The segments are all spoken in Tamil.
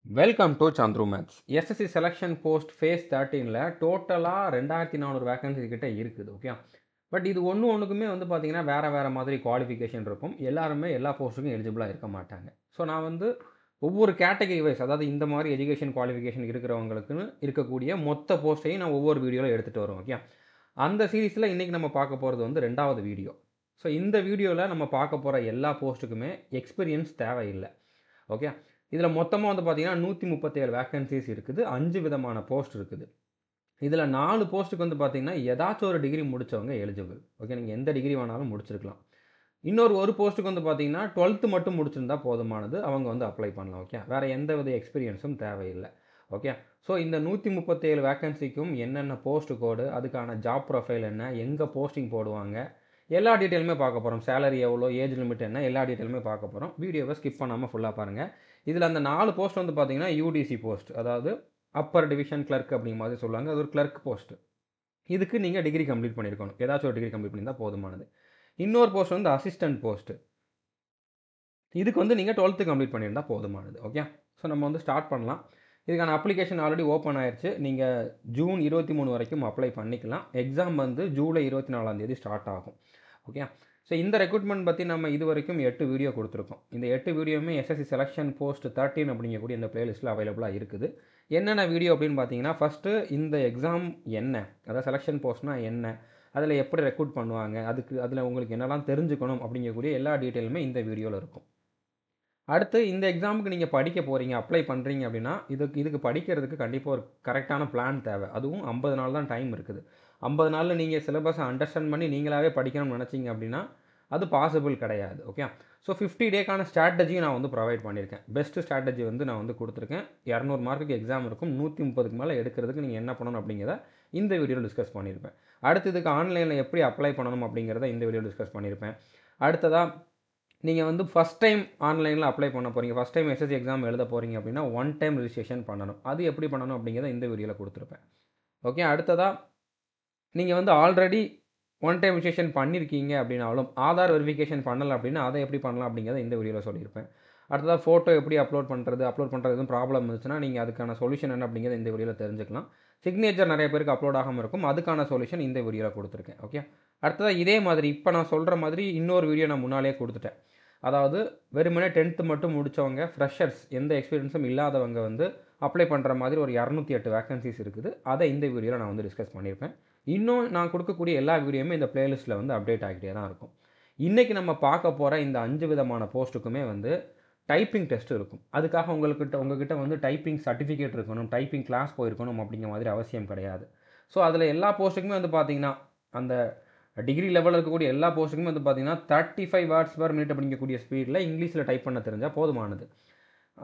Welcome to Chandru maths. SSC selection post phase 13ல டோட்டலாக 2400 வேகன்சி கிட்ட இருக்குது. ஓகே, பட் இது ஒன்றுக்குமே வந்து பார்த்தீங்கன்னா வேறு மாதிரி குவாலிஃபிகேஷன் இருக்கும். எல்லாருமே எல்லா போஸ்ட்டுக்கும் எலிஜிபிளாக இருக்க மாட்டாங்க. ஸோ நான் வந்து ஒவ்வொரு கேட்டகரி வைஸ், அதாவது இந்த மாதிரி எஜுகேஷன் குவாலிஃபிகேஷன் இருக்கிறவங்களுக்குன்னு இருக்கக்கூடிய மொத்த போஸ்ட்டையும் நான் ஒவ்வொரு வீடியோவில் எடுத்துகிட்டு வரோம். ஓகே, அந்த சீரீஸில் இன்றைக்கி நம்ம பார்க்க போகிறது வந்து 2வது வீடியோ. ஸோ இந்த வீடியோவில் நம்ம பார்க்க போகிற எல்லா போஸ்ட்டுக்குமே எக்ஸ்பீரியன்ஸ் தேவையில்லை. ஓகே, இதில் மொத்தமாக வந்து பார்த்தீங்கன்னா 137 வேக்கன்சிஸ் இருக்குது. 5 விதமான போஸ்ட் இருக்குது. இதில் 4 போஸ்ட்டுக்கு வந்து பார்த்தீங்கன்னா ஏதாச்சும் ஒரு டிகிரி முடித்தவங்க எலிஜிபிள். ஓகே, நீங்கள் எந்த டிகிரி வேணாலும் முடிச்சிருக்கலாம். ஒரு போஸ்ட்டுக்கு வந்து பார்த்தீங்கன்னா 12th மட்டும் முடிச்சிருந்தா போதுமானது, அவங்க வந்து அப்ளை பண்ணலாம். ஓகே, வேறு எந்த வித எக்ஸ்பீரியன்ஸும் தேவையில்லை. ஓகே, ஸோ இந்த 137 வேக்கன்சிக்கும் என்னென்ன போஸ்ட் கோடு, அதுக்கான ஜாப் ப்ரொஃபைல் என்ன, எங்கே போஸ்டிங் போடுவாங்க, எல்லா டீட்டெயிலுமே பார்க்க போகிறோம். சேலரி எவ்வளோ, ஏஜ் லிமிட் என்ன, எல்லா டீட்டெயிலுமே பார்க்க போகிறோம். வீடியோவை ஸ்கிப் பண்ணாமல் ஃபுல்லாக பாருங்கள். இதில் அந்த 4 போஸ்ட் வந்து பார்த்தீங்கன்னா யூடிசி போஸ்ட், அதாவது அப்பர் டிவிஷன் கிளர்க் அப்படிங்கிற மாதிரி சொல்லுவாங்க. அது ஒரு கிளர்க் போஸ்ட்டு. இதுக்கு நீங்கள் டிகிரி கம்ப்ளீட் பண்ணியிருக்கணும். ஏதாச்சும் ஒரு டிகிரி கம்ப்ளீட் பண்ணியிருந்தால் போதுமானது. இன்னொரு போஸ்ட் வந்து அசிஸ்டன்ட் போஸ்ட்டு. இதுக்கு வந்து நீங்கள் 12th கம்ப்ளீட் பண்ணியிருந்தால் போதுமானது. ஓகே, ஸோ நம்ம வந்து ஸ்டார்ட் பண்ணலாம். இதுக்கான அப்ளிகேஷன் ஆல்ரெடி ஓப்பன் ஆயிடுச்சு. நீங்கள் ஜூன் 23 வரைக்கும் அப்ளை பண்ணிக்கலாம். எக்ஸாம் வந்து ஜூலை 24 ஸ்டார்ட் ஆகும். ஓகே, ஸோ இந்த ரெக்ரூட்மெண்ட் பற்றி நம்ம இது வரைக்கும் 8 வீடியோ கொடுத்துருக்கோம். இந்த 8 வீடியோவுமே எஸ்எஸ்சி செலெக்ஷன் போஸ்ட் 13 அப்படிங்கக்கூடிய இந்த பிளேலிஸ்ட்டில் அவைலபிளாக இருக்குது. என்னென்ன வீடியோ அப்படின்னு பார்த்தீங்கன்னா, ஃபஸ்ட்டு இந்த எக்ஸாம் என்ன, அதாவது செலெக்ஷன் போஸ்ட்னால் என்ன, அதில் எப்படி ரெக்ரூட் பண்ணுவாங்க, அதில் உங்களுக்கு என்னெல்லாம் தெரிஞ்சுக்கணும் அப்படிங்கக்கூடிய எல்லா டீட்டெயிலுமே இந்த வீடியோவில் இருக்கும். அடுத்து இந்த எக்ஸாமுக்கு நீங்கள் படிக்க போகிறீங்க, அப்ளை பண்ணுறீங்க அப்படின்னா இதுக்கு படிக்கிறதுக்கு கண்டிப்பாக ஒரு கரெக்டான பிளான் தேவை. அதுவும் 50 நாள் தான் டைம் இருக்குது. 50 நாளில் நீங்கள் சிலபஸை அண்டர்ஸ்டாண்ட் பண்ணி நீங்களாகவே படிக்கணும்னு நினச்சிங்க அப்படின்னா அது பாசிபிள் கிடையாது. ஓகே, ஸோ 50 டேக்கான ஸ்ட்ராட்டஜியும் நான் வந்து ப்ரொவைட் பண்ணியிருக்கேன். பெஸ்ட் ஸ்ட்ராட்டஜி வந்து நான் வந்து கொடுத்துருக்கேன். 200 மார்க்குக்கு எக்ஸாம் இருக்கும். 130க்கு மேலே எடுக்கிறதுக்கு நீங்கள் என்ன பண்ணணும் அப்படிங்கிறத இந்த வீடியோவில் டிஸ்கஸ் பண்ணியிருப்பேன். அடுத்து இதுக்கு ஆன்லைனில் எப்படி அப்ளை பண்ணணும் அப்படிங்கிறத இந்த வீடியோ டிஸ்கஸ் பண்ணியிருப்பேன். அடுத்ததாக நீங்கள் வந்து ஃபஸ்ட் டைம் ஆன்லைனில் அப்ளை பண்ண போகிறீங்க, ஃபஸ்ட் டைம் எஸ்எஸ்சி எக்ஸாம் எழுத போகிறீங்க அப்படின்னா 1 டைம் ரிஜிஸ்ட்ரேஷன் பண்ணணும். அது எப்படி பண்ணணும் அப்படிங்கிறத இந்த வீடியோவில் கொடுத்துருப்பேன். ஓகே, அடுத்ததாக நீங்கள் வந்து ஆல்ரெடி 1 டைம் ரிஜிஸ்ட்ரேஷன் பண்ணியிருக்கீங்க அப்படின்னாலும் ஆதார் வெரிஃபிகேஷன் பண்ணலை அப்படின்னா அதை எப்படி பண்ணலாம் அப்படிங்கிறத இந்த வீடியோவில் சொல்லியிருப்பேன். அடுத்ததாக ஃபோட்டோ எப்படி அப்லோட் பண்ணுறது எதுவும் ப்ராப்ளம் இருந்துச்சுன்னா நீங்கள் அதுக்கான சொல்யூஷன் என்ன அப்படிங்கிறத இந்த வீடியோவில் தெரிஞ்சுக்கலாம். சிக்னேச்சர் நிறைய பேருக்கு அப்லோட் ஆகாமல் இருக்கும், அதுக்கான சொல்யூஷன் இந்த வீடியோவில் கொடுத்துருக்கேன். ஓகே, அடுத்ததாக இதே மாதிரி இப்போ நான் சொல்கிற மாதிரி இன்னொரு வீடியோ நான் முன்னாலே கொடுத்துட்டேன். அதாவது வெறுமனே 10th மட்டும் முடித்தவங்க, ஃப்ரெஷர்ஸ், எந்த எக்ஸ்பீரியன்ஸும் இல்லாதவங்க வந்து அப்ளை பண்ணுற மாதிரி ஒரு 208 வேக்கன்சிஸ் இருக்குது. அதை இந்த வீடியோவில் நான் வந்து டிஸ்கஸ் பண்ணியிருப்பேன். இன்னும் நான் கொடுக்கக்கூடிய எல்லா வீடியோவுமே இந்த பிளேலிஸ்ட்டில் வந்து அப்டேட் ஆகிட்டே தான் இருக்கும். இன்றைக்கி நம்ம பார்க்க போகிற இந்த 5 விதமான போஸ்ட்டுக்குமே வந்து டைப்பிங் டெஸ்ட் இருக்கும். அதுக்காக உங்ககிட்ட வந்து டைப்பிங் சர்டிஃபிகேட் இருக்கணும், டைப்பிங் கிளாஸ் போயிருக்கணும் அப்படிங்கிற மாதிரி அவசியம் கிடையாது. ஸோ அதில் எல்லா போஸ்ட்டுக்குமே வந்து பார்த்திங்கன்னா அந்த டிகிரி லெவலில் இருக்கக்கூடிய எல்லா போஸ்ட்டுக்குமே வந்து பார்த்தீங்கன்னா 35 வேர்ட்ஸ் பர் மினிட் அப்படிங்கக்கூடிய ஸ்பீடில் இங்கிலீஷில் டைப் பண்ண தெரிஞ்சால் போதுமானது.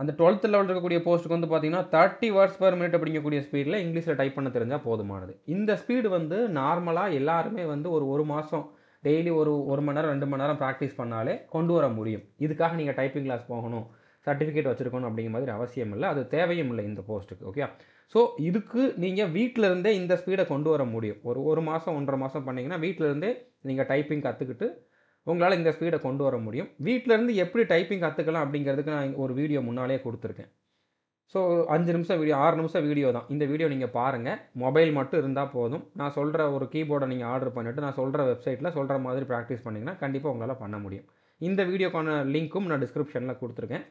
அந்த 12th லெவலில் இருக்கக்கூடிய போஸ்ட்டுக்கு வந்து பார்த்தீங்கன்னா 30 வேர்ட்ஸ் பர் மினிட் அப்படிங்கக்கூடிய ஸ்பீடில் இங்கிலீஷில் டைப் பண்ண தெரிஞ்சால் போதுமானது. இந்த ஸ்பீடு வந்து நார்மலாக எல்லாருமே வந்து ஒரு மாதம் டெய்லி ஒரு மணி நேரம் 2 மணி நேரம் ப்ராக்டிஸ் பண்ணாலே கொண்டு வர முடியும். இதுக்காக நீங்கள் டைப்பிங் கிளாஸ் போகணும், சர்டிஃபிகேட் வச்சுருக்கணும் அப்படிங்கிற மாதிரி அவசியம் இல்லை, அது தேவையும் இல்லை இந்த போஸ்ட்டுக்கு. ஓகே, ஸோ இதுக்கு நீங்கள் வீட்டில் இருந்தே இந்த ஸ்பீடை கொண்டு வர முடியும். ஒரு மாதம் 1.5 மாதம் பண்ணிங்கன்னா வீட்டில் இருந்தே நீங்கள் டைப்பிங் கற்றுக்கிட்டு உங்களால் இந்த ஸ்பீடை கொண்டு வர முடியும். வீட்டிலேருந்து எப்படி டைப்பிங் கற்றுக்கலாம் அப்படிங்கிறதுக்கு நான் ஒரு வீடியோ முன்னாலே கொடுத்துருக்கேன். ஸோ 5 நிமிஷம் வீடியோ, 6 நிமிஷம் வீடியோ தான். இந்த வீடியோ நீங்கள் பாருங்கள். மொபைல் மட்டும் இருந்தால் போதும். நான் சொல்கிற ஒரு கீபோர்டை நீங்கள் ஆர்டர் பண்ணிவிட்டு நான் சொல்கிற வெப்சைட்டில் சொல்கிற மாதிரி ப்ராக்டிஸ் பண்ணிங்கன்னா கண்டிப்பாக உங்களால் பண்ண முடியும். இந்த வீடியோக்கான லிங்க்கும் நான் டிஸ்கிரிப்ஷனில் கொடுத்துருக்கேன்.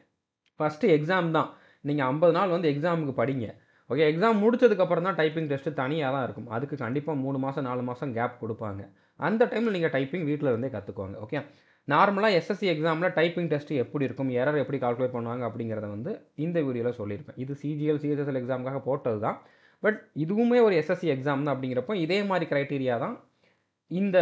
ஃபஸ்ட்டு எக்ஸாம் தான். நீங்கள் 50 நாள் வந்து எக்ஸாமுக்கு படிங்க. ஓகே, எக்ஸாம் முடிச்சதுக்கப்புறம் தான் டைப்பிங் டெஸ்ட்டு தனியாக தான் இருக்கும். அதுக்கு கண்டிப்பாக 3 மாதம் 4 மாதம் கேப் கொடுப்பாங்க. அந்த டைமில் நீங்கள் டைப்பிங் வீட்டில் இருந்தே கற்றுக்குவாங்க. ஓகே, நார்மலாக எஸ்எஸ்சி எக்ஸாமில் டைப்பிங் டெஸ்ட்டு எப்படி இருக்கும், எரர் எப்படி கால்குலேட் பண்ணுவாங்க அப்படிங்கிறத வந்து இந்த வீடியோவில் சொல்லியிருப்பேன். இது சிஜிஎல் சிஎஸ்எஸ்எல் எக்ஸாமுக்காக போட்டது தான். பட் இதுவுமே ஒரு எஸ்எஸ்சி எக்ஸாம் தான் அப்படிங்கிறப்போ இதே மாதிரி க்ரைட்டீரியா தான் இந்த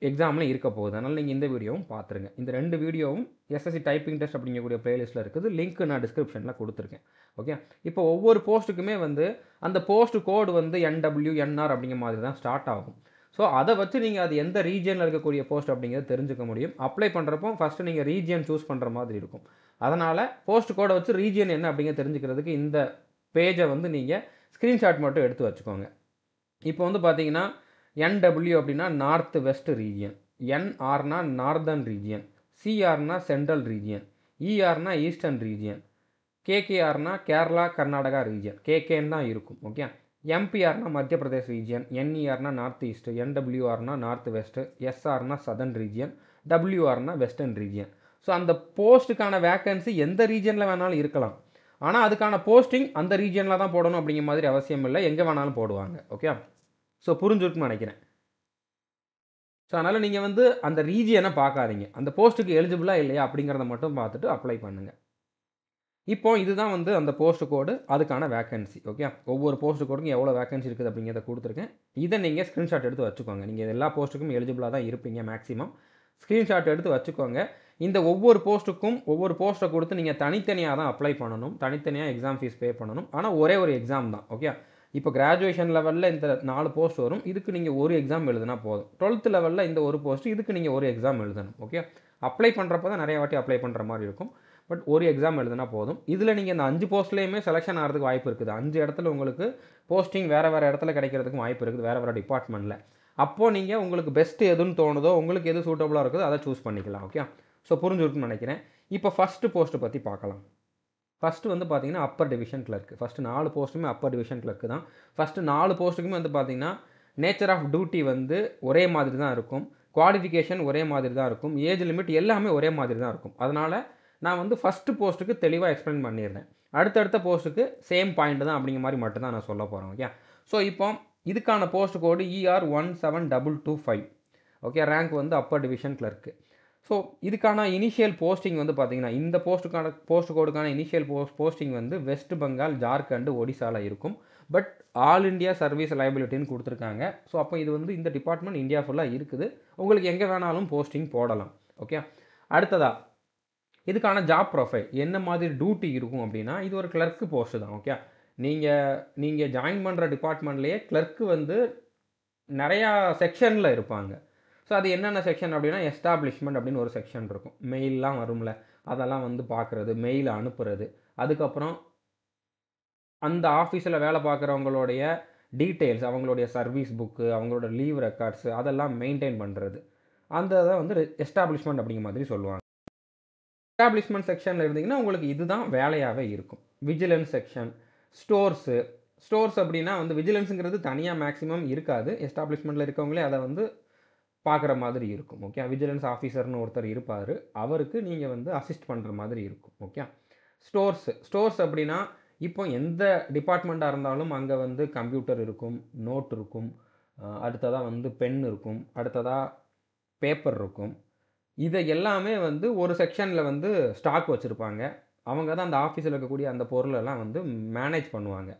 எக்ஸாமில் இருக்க போகுது. அதனால் நீங்கள் இந்த வீடியோவும் பார்த்துருங்க. இந்த 2 வீடியோவும் எஸ்எஸ்சி டைப்பிங் டெஸ்ட் அப்படிங்கக்கூடிய பிளேலிஸ்ட்டில் இருக்குது. லிங்க் நான் டிஸ்கிரிப்ஷனில் கொடுத்துருக்கேன். ஓகே, இப்போ ஒவ்வொரு போஸ்ட்டுக்குமே வந்து அந்த போஸ்ட் கோடு வந்து NW NR அப்படிங்கிற மாதிரி தான் ஸ்டார்ட் ஆகும். ஸோ அதை வச்சு நீங்கள் அது எந்த ரீஜியனில் இருக்கக்கூடிய போஸ்ட் அப்படிங்கிறத தெரிஞ்சுக்க முடியும். அப்ளை பண்ணுறப்போ ஃபஸ்ட்டு நீங்கள் ரீஜியன் சூஸ் பண்ணுற மாதிரி இருக்கும். அதனால் போஸ்ட் கோடை வச்சு ரீஜியன் என்ன அப்படிங்கிறத தெரிஞ்சுக்கிறதுக்கு இந்த பேஜை வந்து நீங்கள் ஸ்க்ரீன்ஷாட் மட்டும் எடுத்து வச்சுக்கோங்க. இப்போ வந்து பார்த்தீங்கன்னா NW அப்படின்னா நார்த் வெஸ்ட் ரீஜியன், NRனா நார்தர்ன் ரீஜியன், CRனா சென்ட்ரல் ரீஜியன், ERனா ஈஸ்டர்ன் ரீஜியன், கேகேஆர்னா கேரளா கர்நாடகா ரீஜியன், கேகேன்னு தான் இருக்கும். ஓகே. எம்பிஆர்னா மத்திய பிரதேஷ் ரீஜியன், என்இஆர்னா நார்த் ஈஸ்ட், என்டபிள்யூஆர்னா நார்த் வெஸ்ட், எஸ்ஆர்னா சதர்ன் ரீஜியன், டபிள்யூஆர்னா வெஸ்டர்ன் ரீஜியன். ஸோ அந்த போஸ்ட்டுக்கான வேக்கன்சி எந்த ரீஜியனில் வேணாலும் இருக்கலாம். ஆனால் அதுக்கான போஸ்டிங் அந்த ரீஜியனில் தான் போடணும் அப்படிங்கிற மாதிரி அவசியம் இல்லை, எங்கே வேணாலும் போடுவாங்க. ஓகே. ஸோ புரிஞ்சுருக்குன்னு நினைக்கிறேன். ஸோ அதனால் நீங்கள் வந்து அந்த ரீஜியனை பார்க்காதீங்க, அந்த போஸ்ட்டுக்கு எலிஜிபிளாக இல்லையா அப்படிங்கிறத மட்டும் பார்த்துட்டு அப்ளை பண்ணுங்கள். இப்போ இதுதான் வந்து அந்த போஸ்ட் கோடு, அதுக்கான வேக்கன்சி. ஓகே. ஒவ்வொரு போஸ்ட் கோடுக்கும் எவ்வளோ வேக்கன்சி இருக்குது அப்படிங்கிறத கொடுத்துருக்கேன். இதை நீங்கள் ஸ்க்ரீன்ஷாட் எடுத்து வச்சுக்கோங்க. நீங்கள் எல்லா போஸ்ட்டுக்கும் எலிஜிபிளாக தான் இருப்பீங்க மேக்ஸிமம். ஸ்க்ரீன்ஷாட் எடுத்து வச்சுக்கோங்க. இந்த ஒவ்வொரு போஸ்ட்டுக்கும் ஒவ்வொரு போஸ்ட்டை கொடுத்து நீங்கள் தனித்தனியாக தான் அப்ளை பண்ணணும், தனித்தனியாக எக்ஸாம் ஃபீஸ் பே பண்ணணும். ஆனால் ஒரே ஒரு எக்ஸாம் தான். ஓகே. இப்போ கிராஜுவேஷன் லெவலில் இந்த 4 போஸ்ட் வரும், இதுக்கு நீங்கள் ஒரு எக்ஸாம் எழுதுனா போதும். 12th லெவலில் இந்த ஒரு போஸ்ட், இதுக்கு நீங்கள் ஒரு எக்ஸாம் எழுதணும். ஓகே. அப்ளை பண்ணுறப்ப தான் நிறைய வாட்டி அப்ளை பண்ணுற மாதிரி இருக்கும். பட் ஒரு எக்ஸாம் எழுதுனா போதும். இதில் நீங்கள் இந்த 5 போஸ்ட்லேயுமே செலெக்ஷன் ஆகிறதுக்கு வாய்ப்பு இருக்குது. 5 இடத்துல உங்களுக்கு போஸ்டிங் வேறு வேறு இடத்துல கிடைக்கிறதுக்கும் வாய்ப்பு இருக்குது, வேறு வேறு டிபார்ட்மெண்ட்டில். அப்போது நீங்கள் உங்களுக்கு பெஸ்ட்டு எதுன்னு தோணுதோ, உங்களுக்கு எது சூட்டபுளாக இருக்குதோ அதை சூஸ் பண்ணிக்கலாம். ஓகே. ஸோ புரிஞ்சுருக்குன்னு நினைக்கிறேன். இப்போ ஃபஸ்ட்டு போஸ்ட்டு பற்றி பார்க்கலாம். ஃபஸ்ட்டு வந்து பார்த்தீங்கன்னா அப்பர் டிவிஷன் கிளர்க்கு. ஃபஸ்ட்டு 4 போஸ்ட்டுமே அப்பர் டிவிஷன் கிளர்க்கு தான். ஃபஸ்ட்டு 4 போஸ்ட்டுக்குமே வந்து பார்த்தீங்கன்னா நேச்சர் ஆஃப் டியூட்டி வந்து ஒரே மாதிரி தான் இருக்கும், குவாலிஃபிகேஷன் ஒரே மாதிரி தான் இருக்கும், ஏஜ் லிமிட் எல்லாமே ஒரே மாதிரி தான் இருக்கும். அதனால் நான் வந்து ஃபஸ்ட்டு போஸ்ட்டுக்கு தெளிவாக எக்ஸ்பிளைன் பண்ணிடுறேன். அடுத்தடுத்த போஸ்ட்டுக்கு சேம் பாயிண்ட் தான் அப்படிங்கிற மாதிரி மட்டும்தான் நான் சொல்ல போகிறேன். ஓகே. ஸோ இப்போ இதுக்கான போஸ்ட் கோடு ER17225. ஓகே. ரேங்க் வந்து அப்பர் டிவிஷன் கிளர்க்கு. ஸோ இதுக்கான இனிஷியல் போஸ்டிங் வந்து பார்த்தீங்கன்னா இந்த போஸ்ட் கோடுக்கான இனிஷியல் போஸ்டிங் வந்து வெஸ்ட் பெங்கால், ஜார்க்கண்ட், ஒடிசாவில் இருக்கும். பட் ஆல் இண்டியா சர்வீஸ் லைபிலிட்டின்னு கொடுத்துருக்காங்க. ஸோ அப்போ இது வந்து இந்த டிபார்ட்மெண்ட் இந்தியா ஃபுல்லாக இருக்குது, உங்களுக்கு எங்கே வேணாலும் போஸ்டிங் போடலாம். ஓகே. அடுத்ததாக இதுக்கான ஜாப் ப்ரொஃபைல் என்ன மாதிரி டியூட்டி இருக்கும் அப்படின்னா, இது ஒரு கிளர்க்கு போஸ்ட்டு தான். ஓகே. நீங்கள் ஜாயின் பண்ணுற டிபார்ட்மெண்ட்லேயே கிளர்க்கு வந்து நிறையா செக்ஷனில் இருப்பாங்க. ஸோ அது என்னென்ன செக்ஷன் அப்படின்னா, எஸ்டாப்ளிஷ்மெண்ட் அப்படின்னு ஒரு செக்ஷன் இருக்கும். மெயிலெலாம் வரும்ல, அதெல்லாம் வந்து பார்க்குறது, மெயில் அனுப்புறது. அதுக்கப்புறம் அந்த ஆஃபீஸில் வேலை பார்க்குறவங்களுடைய டீட்டெயில்ஸ், அவங்களுடைய சர்வீஸ் புக்கு, அவங்களோட லீவ் ரெக்கார்ட்ஸு அதெல்லாம் மெயின்டைன் பண்ணுறது. அந்த இதை வந்து எஸ்டாப்ளிஷ்மெண்ட் அப்படிங்கிற மாதிரி சொல்லுவாங்க. எஸ்டாப்ளிஷ்மெண்ட் செக்ஷனில் இருந்தீங்கன்னா உங்களுக்கு இதுதான் வேலையாகவே இருக்கும். விஜிலன்ஸ் செக்ஷன், ஸ்டோர்ஸ் அப்படின்னா வந்து விஜிலன்ஸுங்கிறது தனியாக மேக்ஸிமம் இருக்காது, எஸ்டாப்ளிஷ்மெண்ட்டில் இருக்கவங்களே அதை வந்து பார்க்குற மாதிரி இருக்கும். ஓகே. விஜிலன்ஸ் ஆஃபீஸர்னு ஒருத்தர் இருப்பார், அவருக்கு நீங்கள் வந்து அசிஸ்ட் பண்ணுற மாதிரி இருக்கும். ஓகே. ஸ்டோர்ஸ் அப்படின்னா இப்போ எந்த டிபார்ட்மெண்ட்டாக இருந்தாலும் அங்கே வந்து கம்ப்யூட்டர் இருக்கும், நோட் இருக்கும், அடுத்ததாக வந்து பென் இருக்கும், அடுத்ததாக பேப்பர் இருக்கும். இதை எல்லாமே வந்து ஒரு செக்ஷனில் வந்து ஸ்டாக் வச்சுருப்பாங்க. அவங்க தான் அந்த ஆஃபீஸில் இருக்கக்கூடிய அந்த பொருளெல்லாம் வந்து மேனேஜ் பண்ணுவாங்க.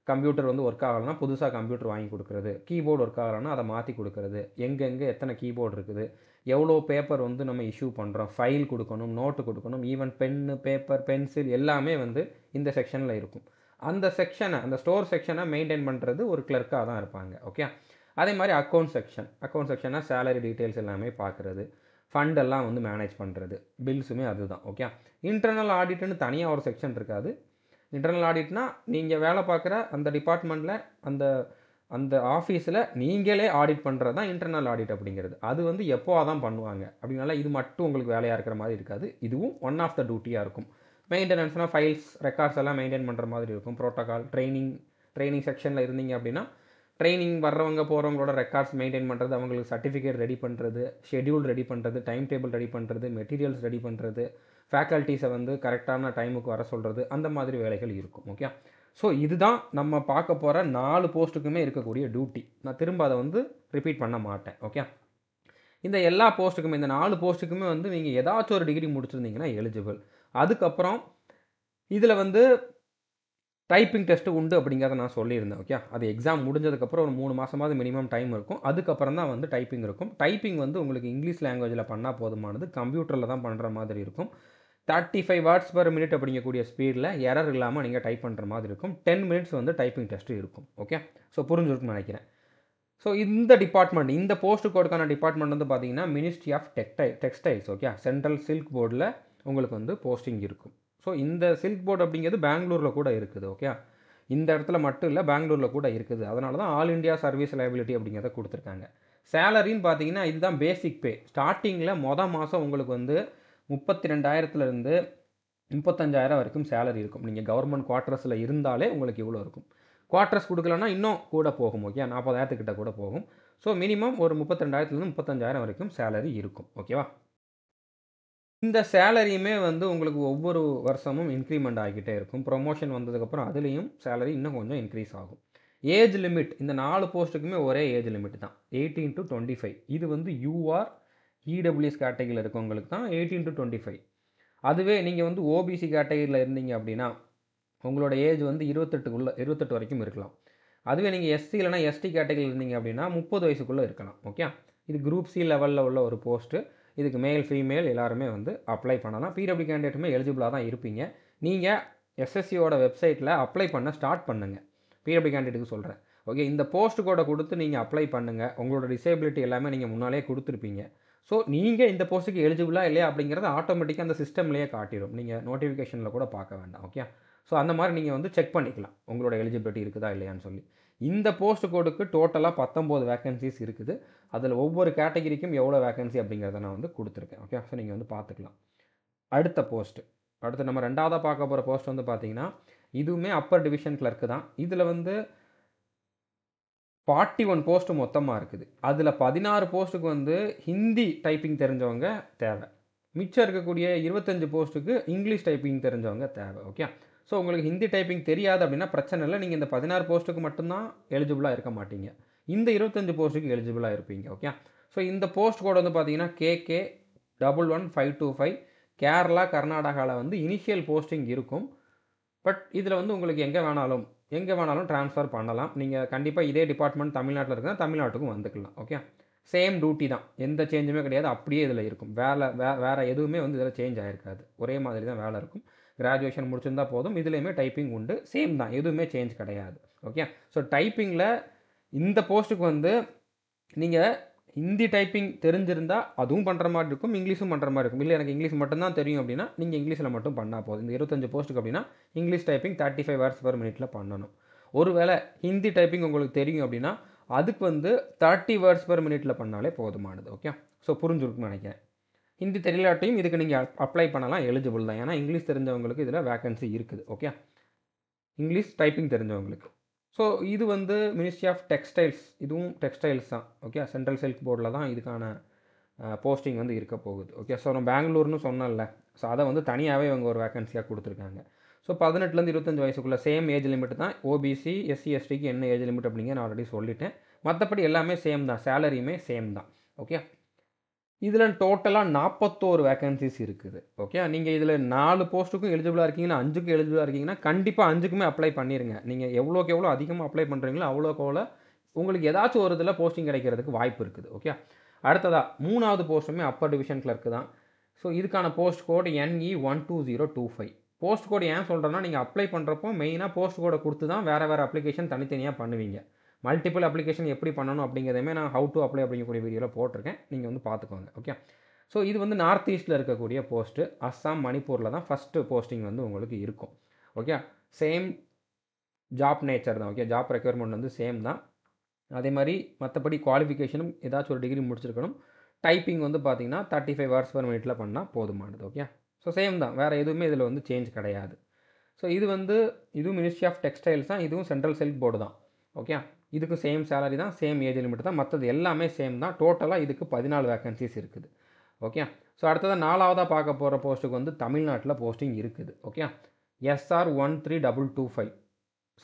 கம்ப்யூட்டர் வந்து ஒர்க் ஆகலைன்னா புதுசாக கம்ப்யூட்டர் வாங்கி கொடுக்குறது, கீபோர்டு ஒர்க் ஆகலைன்னா அதை மாற்றி கொடுக்குறது, எங்கெங்கே எத்தனை கீபோர்டு இருக்குது, எவ்வளோ பேப்பர் வந்து நம்ம இஷ்யூ பண்ணுறோம், ஃபைல் கொடுக்கணும், நோட்டு கொடுக்கணும், ஈவன் பென்னு, பேப்பர், பென்சில் எல்லாமே வந்து இந்த செக்ஷனில் இருக்கும். அந்த செக்ஷனை, அந்த ஸ்டோர் செக்ஷனை மெயின்டைன் பண்ணுறது ஒரு கிளர்க்காக தான் இருப்பாங்க. ஓகே. அதே மாதிரி அக்கௌண்ட் செக்ஷனாக சேலரி டீட்டெயில்ஸ் எல்லாமே பார்க்குறது, ஃபண்டெல்லாம் வந்து மேனேஜ் பண்ணுறது, பில்ஸுமே அதுதான். ஓகே. இன்டர்னல் ஆடிட்டுன்னு தனியாக ஒரு செக்ஷன் இருக்காது. இன்டர்னல் ஆடிட்னா நீங்கள் வேலை பார்க்குற அந்த டிபார்ட்மெண்ட்டில் அந்த அந்த ஆஃபீஸில் நீங்களே ஆடிட் பண்ணுறது தான் இன்டர்னல் ஆடிட் அப்படிங்கிறது. அது வந்து எப்போ தான் பண்ணுவாங்க அப்படின்னால இது மட்டும் உங்களுக்கு வேலையாக இருக்கிற மாதிரி இருக்காது, இதுவும் ஒன் ஆஃப் த டியூட்டியாக இருக்கும். மெயின்டெனன்ஸ்னால் ஃபைல்ஸ், ரெக்கார்ட்ஸ் எல்லாம் மெயின்டைன் பண்ணுற மாதிரி இருக்கும். ப்ரோட்டோகால், ட்ரைனிங் செக்ஷனில் இருந்தீங்க அப்படின்னா ட்ரைனிங் வர்றவங்க போகிறவங்களோட ரெக்கார்ட்ஸ் மெயின்டைன் பண்ணுறது, அவங்களுக்கு சர்டிஃபிகேட் ரெடி பண்ணுறது, ஷெட்யூல் ரெடி பண்ணுறது, டைம் டேபிள் ரெடி பண்ணுறது, மெட்டீரியல்ஸ் ரெடி பண்ணுறது, ஃபேக்கல்ட்டிஸை வந்து கரெக்டான டைமுக்கு வர சொல்கிறது, அந்த மாதிரி வேலைகள் இருக்கும். ஓகே. ஸோ இதுதான் நம்ம பார்க்க போகிற 4 போஸ்ட்டுக்குமே இருக்கக்கூடிய டியூட்டி. நான் திரும்ப அதை வந்து ரிப்பீட் பண்ண மாட்டேன். ஓகே. இந்த எல்லா போஸ்ட்டுக்குமே, இந்த 4 போஸ்ட்டுக்குமே வந்து நீங்கள் ஏதாச்சும் ஒரு டிகிரி முடிச்சிருந்தீங்கன்னா எலிஜிபிள். அதுக்கப்புறம் இதில் வந்து டைப்பிங் டெஸ்ட்டு உண்டு அப்படிங்கிறத நான் சொல்லியிருந்தேன். ஓகே. அது எக்ஸாம் முடிஞ்சதுக்கப்புறம் ஒரு 3 மாதமாவது மினிமம் டைம் இருக்கும். அதுக்கப்புறம் தான் வந்து டைப்பிங் இருக்கும். டைப்பிங் வந்து உங்களுக்கு இங்கிலீஷ் லாங்குவேஜில் பண்ணால் போதுமானது, கம்ப்யூட்டரில் தான் பண்ணுற மாதிரி இருக்கும். 35 வேர்ட்ஸ் பர் மினிட் அப்படிங்கக்கூடிய ஸ்பீடில் எரர் இல்லாமல் நீங்கள் டைப் பண்ணுற மாதிரி இருக்கும். 10 மினிட்ஸ் வந்து டைப்பிங் டெஸ்ட்டு இருக்கும். ஓகே. ஸோ புரிஞ்சுருக்குன்னு நினைக்கிறேன். ஸோ இந்த டிபார்ட்மெண்ட், இந்த போஸ்ட்டு கோடுக்கான டிபார்ட்மெண்ட் வந்து பார்த்தீங்கன்னா ministry of textiles. Okay. Central silk போர்டில் உங்களுக்கு வந்து போஸ்டிங் இருக்கும். ஸோ இந்த சில்க் போர்டு அப்படிங்கிறது பெங்களூரில் கூட இருக்குது. ஓகே. இந்த இடத்துல மட்டும் இல்லை, பெங்களூரில் கூட இருக்குது. அதனால தான் ஆல் இண்டியா சர்வீஸ் லைபிலிட்டி அப்படிங்கிறத கொடுத்துருக்காங்க. சேலரின்னு பார்த்தீங்கன்னா இதுதான் பேசிக் பே. ஸ்டார்டிங்கில் மாதம் உங்களுக்கு வந்து 32,000லேருந்து 35,000 வரைக்கும் சேலரி இருக்கும். நீங்க கவர்மெண்ட் குவார்ட்டர்ஸ்ல இருந்தாலே உங்களுக்கு இவ்வளோ இருக்கும். குவார்ட்டர்ஸ் குடுக்கலன்னா இன்னும் கூட போகும். ஓகே. 40,000 கிட்ட கூட போகும். ஸோ மினிமம் ஒரு 32,000லேருந்து 35,000 வரைக்கும் சேலரி இருக்கும். ஓகேவா? இந்த சேலரியுமே வந்து உங்களுக்கு ஒவ்வொரு வருஷமும் இன்கிரிமெண்ட் ஆகிக்கிட்டே இருக்கும். புரமோஷன் வந்ததுக்கப்புறம் அதிலேயும் சேலரி இன்னும் கொஞ்சம் இன்க்ரீஸ் ஆகும். ஏஜ் லிமிட் இந்த 4 போஸ்ட்டுக்குமே ஒரே ஏஜ் லிமிட் தான். 18 to 25. இது வந்து யூஆர், இடபிள்யூஎஸ் கேட்டகரியில இருக்கவங்களுக்கு தான் 18 to 25. அதுவே நீங்க வந்து ஓபிசி கேட்டகரியில இருந்தீங்க அப்படின்னா, உங்களோட ஏஜ் வந்து 28 வரைக்கும் இருக்கலாம். அதுவே நீங்க எஸ்சி இல்லன்னா எஸ்டி கேட்டகரியில இருந்தீங்க அப்படின்னா 30 வயசுக்குள்ள இருக்கலாம். ஓகே. இது குரூப் சி லெவல்ல உள்ள ஒரு போஸ்ட்டு. இதுக்கு மேல், ஃபீமேல் எல்லாருமே வந்து அப்ளை பண்ணலாம். பிடபிள்யூ கேண்டிடேட்டுமே எலிஜிபிளா தான் இருப்பீங்க. நீங்க எஸ்எஸ்சியோட வெப்சைட்ல அப்ளை பண்ண ஸ்டார்ட் பண்ணுங்க. பிடபிள்யூ கேண்டிடேட்டுக்கு சொல்றேன். ஓகே. இந்த போஸ்ட் கோட குடுத்து நீங்க அப்ளை பண்ணுங்க. உங்களோட டிசேபிலிட்டி எல்லாமே நீங்க முன்னாலேயே குடுத்துருப்பீங்க. ஸோ நீங்க இந்த போஸ்ட்டுக்கு எலிஜிபிளா இல்லையா அப்படிங்கிறத ஆட்டோமேட்டிக்கா அந்த சிஸ்டம்லேயே காட்டிரும். நீங்க நோட்டிஃபிகேஷன்ல கூட பார்க்க வேண்டாம். ஓகே. ஸோ அந்த மாரி நீங்க வந்து செக் பண்ணிக்கலாம். உங்களோட எலிஜிபிலிட்டி இருக்குதா இல்லையான்னு சொல்லி. இந்த போஸ்ட் கோடுக்கு டோட்டலா 19 வேக்கன்ஸீஸ் இருக்குது. அதில ஒவ்வொரு கேட்டகரிக்கும் எவ்வளோ வேக்கன்ஸி அப்படிங்கிறத நான் வந்து குடுத்துருக்கேன். ஓகே. ஸோ நீங்க வந்து பார்த்துக்கலாம். அடுத்த போஸ்ட். அடுத்து நம்ம 2வதா பார்க்க போற போஸ்ட் வந்து பார்த்தீங்கன்னா, இதுவுமே அப்பர் டிவிஷன் கிளர்க் தான். இதில வந்து 41 போஸ்ட் மொத்தமா இருக்குது. அதில 16 போஸ்ட்டுக்கு வந்து ஹிந்தி டைப்பிங் தெரிஞ்சவங்க தேவை. மிச்சம் இருக்கக்கூடிய 25 போஸ்ட்டுக்கு இங்கிலீஷ் டைப்பிங் தெரிஞ்சவங்க தேவை. ஓகே. ஸோ உங்களுக்கு ஹிந்தி டைப்பிங் தெரியாது அப்படின்னா பிரச்சனை இல்ல. நீங்க இந்த 16 போஸ்ட்டுக்கு மட்டும் தான் எலிஜிபிளா இருக்க மாட்டீங்க. இந்த 25 போஸ்ட்டுக்கு எலிஜிபிளா இருப்பீங்க. ஓகே. ஸோ இந்த போஸ்ட் கோட் வந்து பார்த்தீங்கன்னா, KK 11525 கேரளா, கர்நாடகால வந்து இனிஷியல் போஸ்டிங் இருக்கும். பட் இதில வந்து உங்களுக்கு எங்க வேணாலும் ட்ரான்ஸ்ஃபர் பண்ணலாம். நீங்க கண்டிப்பா இதே டிபார்ட்மெண்ட் தமிழ்நாட்டில இருக்குன்னா, தமிழ்நாட்டுக்கும் வந்துக்கலாம். ஓகே. சேம் டியூட்டி தான். எந்த சேஞ்சுமே கிடையாது. அப்படியே இதில இருக்கும். வேற எதுவுமே வந்து இதில சேஞ்ச் ஆயிருக்காது. ஒரே மாதிரி தான் வேலை இருக்கும். கிராஜுவேஷன் முடிச்சிருந்தா போதும். இதிலேயுமே டைப்பிங் உண்டு. சேம் தான். எதுவுமே சேஞ்ச் கிடையாது. ஓகே. ஸோ டைப்பிங்கில இந்த போஸ்ட்டுக்கு வந்து நீங்க ஹிந்தி டைப்பிங் தெரிஞ்சிருந்தா அதுவும் பண்ற மாரி இருக்கும். இங்கிலீஷும் பண்ற மாரி இருக்கும். இல்ல எனக்கு இங்கிலீஷ் மட்டும் தான் தெரியும் அப்படின்னா, நீங்க இங்கிலீஷ்ல மட்டும் பண்ணா போதும். இந்த 25 போஸ்ட்டுக்கு அப்படின்னா, இங்கிலீஷ் டைப்பிங் 35 வேர்ட்ஸ் பெர் மினிட்ல பண்ணணும். ஒருவேளை ஹிந்தி டைப்பிங் உங்களுக்கு தெரியும் அப்படின்னா, அதுக்கு வந்து 30 வேர்ட்ஸ் பெர் மினிட்ல பண்ணாலே போதுமானது. ஓகே. ஸோ புரிஞ்சிருக்கும்னு நினைக்கிறேன். ஹிந்தி தெரியலாட்டியும் இதுக்கு நீங்க அப்ளை பண்ணலாம். எலிஜிபிள் தான். ஏன்னா இங்கிலீஷ் தெரிஞ்சவங்களுக்கு இதில வேக்கன்சி இருக்குது. ஓகே. இங்கிலீஷ் டைப்பிங் தெரிஞ்சவங்களுக்கு. ஸோ இது வந்து மினிஸ்ட்ரி ஆஃப் டெக்ஸ்டைல்ஸ். இதுவும் டெக்ஸ்டைல்ஸ் தான். ஓகே. சென்ட்ரல் சில்க் போர்ட்ல தான் இதுக்கான போஸ்டிங் வந்து இருக்க போகுது. ஓகே. ஸோ நான் பெங்களூர்னு சொன்னேன்ல. ஸோ அத வந்து தனியாவே இவங்க ஒரு வேக்கன்சியா குடுத்துருக்காங்க. ஸோ 18லேருந்து 25 வயசுக்குள்ள சேம் ஏஜ் லிமிட் தான். ஓபிசி, எஸ்சி, எஸ்டிக்கு என்ன ஏஜ் லிமிட் அப்படிங்கிறத நான் ஆல்ரெடி சொல்லிட்டேன். மத்தபடி எல்லாமே சேம் தான். சேலரியுமே சேம் தான். ஓகே. இதில டோட்டலா 41 வேக்கன்ஸீஸ் இருக்குது. ஓகே. நீங்க இதில 4 போஸ்ட்டுக்கும் எலிஜிபிளா இருக்கீங்கன்னா, 5க்கும் எலிஜிபிளா இருக்கீங்கன்னா, கண்டிப்பா 5க்குமே அப்ளை பண்ணிருங்க. நீங்க எவ்வளோக்கு எவ்வளோ அதிகமா அப்ளை பண்றீங்களோ, அவ்வளோக்கு அவ்வளோ உங்களுக்கு ஏதாச்சும் ஒரு இதில போஸ்டிங் கிடைக்கிறதுக்கு வாய்ப்பு இருக்குது. ஓகே. அடுத்ததா 3வது போஸ்ட்டுமே அப்பர் டிவிஷன் கிளர்க் தான். ஸோ இதுக்கான post code NE12025. Post code ஏன் சொல்றேன்னா, நீங்க அப்ளை பண்றப்போ மெயினா போஸ்ட் கோட குடுத்து தான் வேற வேற அப்ளிகேஷன் தனித்தனியா பண்ணுவீங்க. மல்டிபிள் அப்ளிகேஷன் எப்படி பண்ணணும் அப்படிங்கிறதையுமே நான் ஹவ் டூ அப்ளை அப்படிங்கக்கூடிய வீடியோல போட்டிருக்கேன். நீங்க வந்து பார்த்துக்கோங்க. ஓகே. ஸோ இது வந்து நார்த் ஈஸ்ட்ல இருக்கக்கூடிய போஸ்ட்டு. அஸ்ஸாம், மணிப்பூர்ல தான் ஃபர்ஸ்ட் போஸ்டிங் வந்து உங்களுக்கு இருக்கும். ஓகே. சேம் ஜாப் நேச்சர் தான். ஓகே. ஜாப் ரெக்யர்மென்ட் வந்து சேம் தான். அதே மாரி மத்தபடி குவாலிஃபிகேஷனும் ஏதாச்சும் ஒரு டிகிரி முடிச்சிருக்கணும். டைப்பிங் வந்து பார்த்தீங்கன்னா, 35 வேர்ட்ஸ் பெர் மினிட்ல பண்ணா போதுமானது. ஓகே. ஸோ சேம் தான். வேற எதுவுமே இதில வந்து சேஞ்ச் கிடையாது. ஸோ இது வந்து இதுவும் மினிஸ்ட்ரி ஆஃப் டெக்ஸ்டைல்ஸ் தான். இதுவும் சென்ட்ரல் சில்க் போர்டு தான். ஓகே. இதுக்கும் சேம் சேலரி தான். சேம் ஏஜ் லிமிட் தான். மத்தது எல்லாமே சேம் தான். டோட்டலா இதுக்கு 14 வேக்கன்ஸீஸ் இருக்குது. ஓகே. ஸோ அடுத்ததா 4வதா பார்க்க போற போஸ்ட்டுக்கு வந்து தமிழ்நாட்டில போஸ்டிங் இருக்குது. ஓகே. SR 13225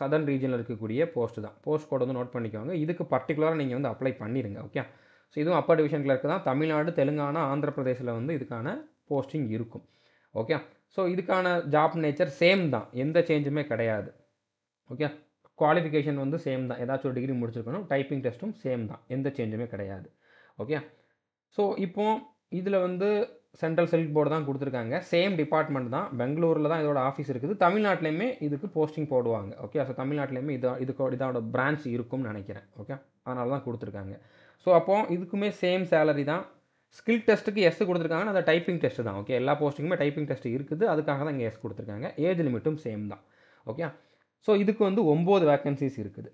சதர்ன் ரீஜியன்ல இருக்கக்கூடிய போஸ்ட் தான். போஸ்ட் கோட் வந்து நோட் பண்ணிக்கோங்க. இதுக்கு பர்ட்டிகுலரா நீங்க வந்து அப்ளை பண்ணிருங்க. ஓகே. ஸோ இதுவும் அப்பர் டிவிஷன் கிளர்க் தான். தமிழ்நாடு, தெலுங்கானா, ஆந்திர பிரதேசல வந்து இதுக்கான போஸ்டிங் இருக்கும். ஓகே. ஸோ இதுக்கான ஜாப் நேச்சர் சேம் தான். எந்த சேஞ்சுமே கிடையாது. ஓகே. குவாலிஃபிகேஷன் வந்து சேம் தான். ஏதாச்சும் ஒரு டிகிரி முடிச்சிருக்கணும். டைப்பிங் டெஸ்ட்டும் சேம் தான். எந்த சேஞ்சுமே கிடையாது. ஓகே. ஸோ இப்போ இதில வந்து சென்ட்ரல் சில்க் போர்டு தான் குடுத்துருக்காங்க. சேம் டிபார்ட்மெண்ட் தான். பெங்களூர்ல தான் இதோட ஆஃபீஸ் இருக்குது. தமிழ்நாட்டிலயுமே இதுக்கு போஸ்டிங் போடுவாங்க. ஓகே. ஸோ தமிழ்நாட்டிலயுமே இதோட பிரான்ச் இருக்கும்னு நினைக்கிறேன். ஓகே. அதனால தான் குடுத்துருக்காங்க. ஸோ அப்போ இதுக்குமே சேம் சேலரி தான். ஸ்கில் டெஸ்ட்டுக்கு எஸ் குடுத்துருக்காங்கன்னா, அது டைப்பிங் டெஸ்ட் தான். ஓகே. எல்லா போஸ்டிங்குமே டைப்பிங் டெஸ்ட் இருக்குது. அதுக்காக தான் இங்க எஸ் குடுத்துருக்காங்க. ஏஜ் லிமிட்டும் சேம் தான். ஓகே. ஸோ இதுக்கு வந்து 9 வேக்கன்ஸீஸ் இருக்குது.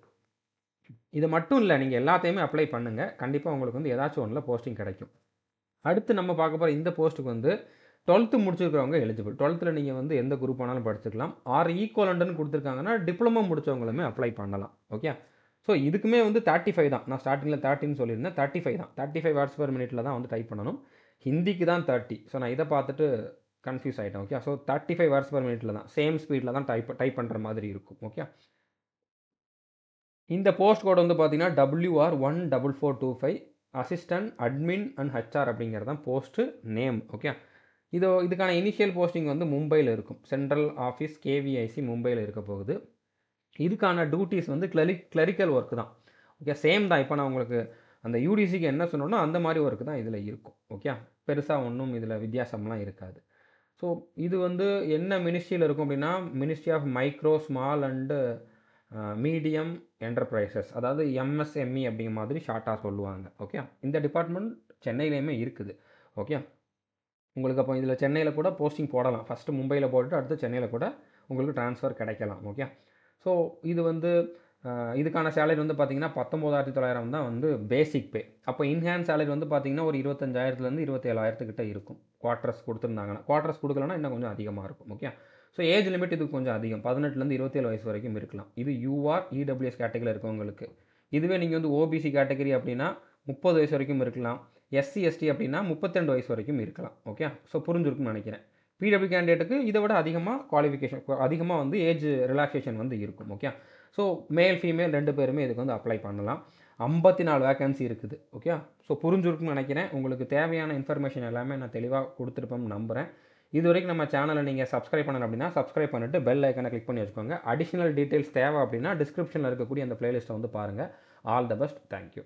இது மட்டும் இல்ல. நீங்க எல்லாத்தையுமே அப்ளை பண்ணுங்க. கண்டிப்பா உங்களுக்கு வந்து ஏதாச்சும் ஒண்ணுல போஸ்டிங் கிடைக்கும். அடுத்து நம்ம பார்க்க போற இந்த போஸ்ட்டுக்கு வந்து 12th முடிச்சிருக்கிறவங்க எலிஜிபிள். 12த்தில் நீங்கள் வந்து எந்த குரூப் வேணாலும் படிச்சுக்கலாம். ஆர் ஈக்குவலண்ட்னு கொடுத்துருக்காங்கன்னா டிப்ளமோ முடித்தவங்களுமே அப்ளை பண்ணலாம். ஓகே. ஸோ இதுக்குமே வந்து 35 தான். நான் ஸ்டார்டிங்கில் 30ன்னு சொல்லியிருந்தேன். 35 தான். 35 வேர்ட்ஸ் பெர் மினிட்டில் தான் வந்து டைப் பண்ணணும். ஹிந்திக்கு தான் 30. ஸோ நான் இதை பார்த்துட்டு கன்ஃபியூஸ் ஆகிட்டேன். ஓகே. ஸோ 35 வேர்ட்ஸ் பெர் மினிட்டில் தான், சேம் ஸ்பீடில் தான் டைப் பண்ணுற மாதிரி இருக்கும். ஓகே. இந்த போஸ்ட் கோட் வந்து பார்த்தீங்கன்னா WR14425 assistant admin and HR அப்படிங்கிறது தான் போஸ்ட்டு நேம். ஓகே. இதுக்கான இனிஷியல் போஸ்டிங் வந்து மும்பையில் இருக்கும். சென்ட்ரல் ஆஃபீஸ் கேவிஐசி மும்பையில் இருக்க போகுது. இதுக்கான டியூட்டிஸ் வந்து கிளரிக்கல் ஒர்க் தான். ஓகே. சேம் தான். இப்போ நான் உங்களுக்கு அந்த யூடிசிக்கு என்ன சொன்னோன்னா அந்த மாதிரி ஒர்க் தான் இதில் இருக்கும். ஓகே. பெருசாக ஒன்றும் இதில் வித்தியாசம்லாம் இருக்காது. ஸோ இது வந்து என்ன மினிஸ்ட்ரியில் இருக்கும் அப்படின்னா, ministry of micro small and medium enterprises, அதாவது எம்எஸ்எம்இ அப்படிங்கிற மாதிரி ஷார்ட்டாக சொல்லுவாங்க. ஓகே. இந்த டிபார்ட்மெண்ட் சென்னையிலையுமே இருக்குது. ஓகே. உங்களுக்கு அப்போ இதில் சென்னையில் கூட போஸ்டிங் போடலாம். ஃபஸ்ட்டு மும்பையில் போட்டுட்டு அடுத்து சென்னையில் கூட உங்களுக்கு ட்ரான்ஸ்ஃபர் கிடைக்கலாம். ஓகே. ஸோ இது வந்து இதுக்கான சேலரி வந்து பார்த்தீங்கன்னா 19,900 தான் வந்து பேசிக் பே. அப்போ இன்ஹேண்ட் சேலரி வந்து பார்த்தீங்கன்னா ஒரு 25,000லேருந்து 27,000 கிட்ட இருக்கும். குவார்ட்டர்ஸ் கொடுத்துருந்தாங்கன்னா. குவார்ட்டர்ஸ் கொடுக்கலன்னா இன்னும் கொஞ்சம் அதிகமாக இருக்கும். ஓகே. ஸோ ஏஜ் லிமிட் இதுக்கு கொஞ்சம் அதிகம். 18லேருந்து 27 வயசு வரைக்கும் இருக்கலாம். இது யூஆர் இடபிள்யூஎஸ் கேட்டகரியில் இருக்கவங்களுக்கு. இதுவே நீங்கள் வந்து ஓபிசி கேட்டகரி அப்படின்னா 30 வயசு வரைக்கும் இருக்கலாம். எஸ்சி எஸ்டி அப்படின்னா 32 வயசு வரைக்கும் இருக்கலாம். ஓகே. ஸோ புரிஞ்சிருக்குன்னு நினைக்கிறேன். பிடபிள்யூ கேண்டிடேட்டுக்கு இதை விட அதிகமாக குவாலிஃபிகேஷன், அதிகமாக வந்து ஏஜ் ரிலாக்ஸேஷன் வந்து இருக்கும். ஓகே. ஸோ மேல் ஃபீமேல் 2 பேருமே இதுக்கு வந்து அப்ளை பண்ணலாம். 54 வேகன்சி இருக்குது. ஓகே. ஸோ புரிஞ்சிருக்குன்னு நினைக்கிறேன். உங்களுக்கு தேவையான இன்ஃபர்மேஷன் எல்லாமே நான் தெளிவாக கொடுத்துருப்பேன்னு நம்புகிறேன். இது வரைக்கும் நம்ம சேனலை நீங்கள் சப்ஸ்கிரைப் பண்ணணும் அப்படின்னா சப்ஸ்கிரைப் பண்ணிவிட்டு பெல் ஐக்கனை கிளிக் பண்ணி வச்சுக்கோங்க. அடிஷ்னல் டீட்டெயில்ஸ் தேவை அப்படின்னா டிஸ்கிரிப்ஷனில் இருக்கக்கூடிய அந்த பிளேலிஸ்ட்டை வந்து பாருங்கள். All the best. தேங்க்யூ.